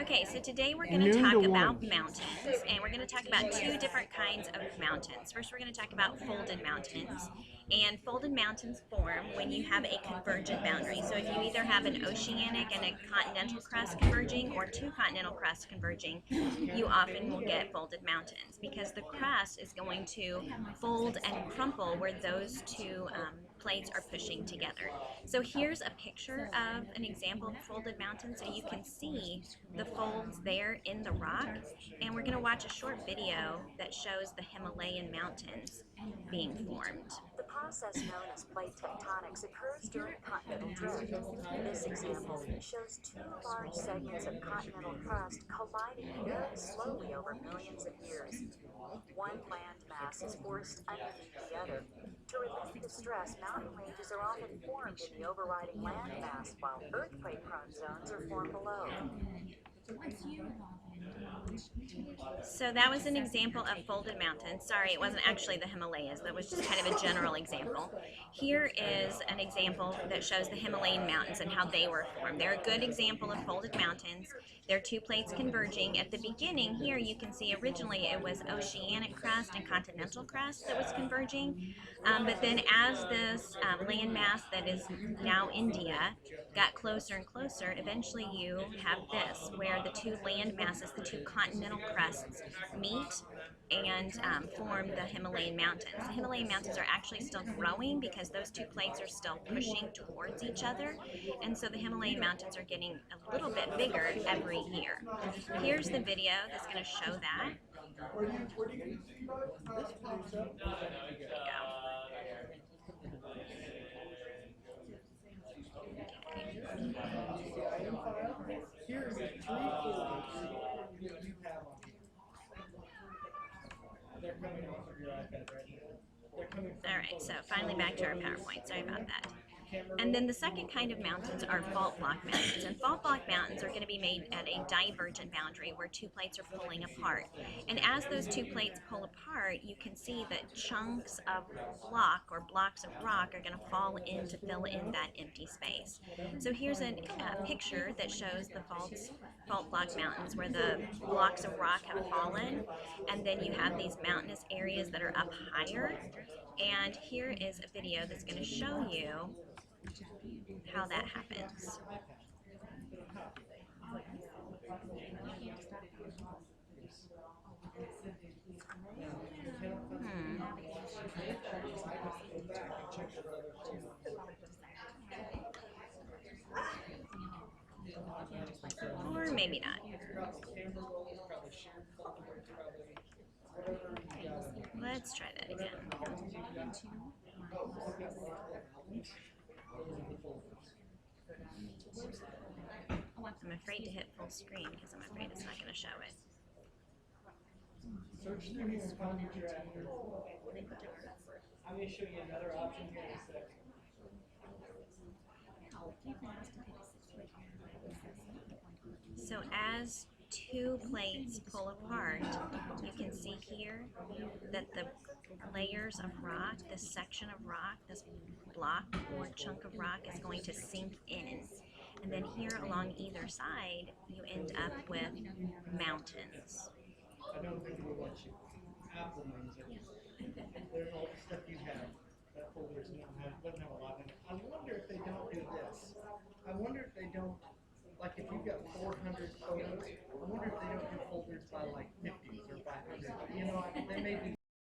Okay, so today we're going to talk about mountains, and we're going to talk about two different kinds of mountains. First, we're going to talk about folded mountains, and folded mountains form when you have a convergent boundary. So if you either have an oceanic and a continental crust converging or two continental crusts converging, you often will get folded mountains because the crust is going to fold and crumple where those two plates are pushing together. So here's a picture of an example of folded mountain, so you can see the folds there in the rock, and we're going to watch a short video that shows the Himalayan mountains being formed. The process known as plate tectonics occurs during continental drift. This example shows two large segments of continental crust colliding very slowly over millions of years. One land mass is forced underneath the other. To relieve the stress, mountain ranges are often formed in the overriding land mass, while earthquake-prone zones are formed below. So that was an example of folded mountains. Sorry, it wasn't actually the Himalayas. That was just kind of a general example. Here is an example that shows the Himalayan mountains and how they were formed. They're a good example of folded mountains. They're two plates converging. At the beginning here, you can see originally it was oceanic crust and continental crust that was converging. But then as this landmass that is now India got closer and closer, eventually you have this, where the two land masses, the two continental crusts meet and form the Himalayan mountains. The Himalayan mountains are actually still growing because those two plates are still pushing towards each other, and so the Himalayan mountains are getting a little bit bigger every year. Here's the video that's going to show that. There you Here's the three folders that you have on here. They're coming off of your iPad right now. All right, so finally back to our PowerPoint. Sorry about that. And then the second kind of mountains are fault block mountains. And fault block mountains are going to be made at a divergent boundary where two plates are pulling apart. And as those two plates pull apart, you can see that chunks of block or blocks of rock are going to fall in to fill in that empty space. So here's a picture that shows the fault block mountains where the blocks of rock have fallen, and then you have these mountainous areas that are up higher. And here is a video that's going to show you how that happens. Or maybe not. Let's try that again. I'm afraid to hit full screen because I'm afraid it's not going to show it. Search through here and find what you're after. I'm going to show you another option here in a second. So as two plates pull apart, you can see here that the layers of rock, this section of rock, this block or chunk of rock is going to sink in. And then here along either side, you end up with mountains. I don't think we'll let you Apple names it. There's all the stuff you have. That folder doesn't have a lot in it. I wonder if they don't do this. I wonder if they don't, like if you've got 400 photos, I wonder if they don't do folders by like 50s or by 100. You know, they may do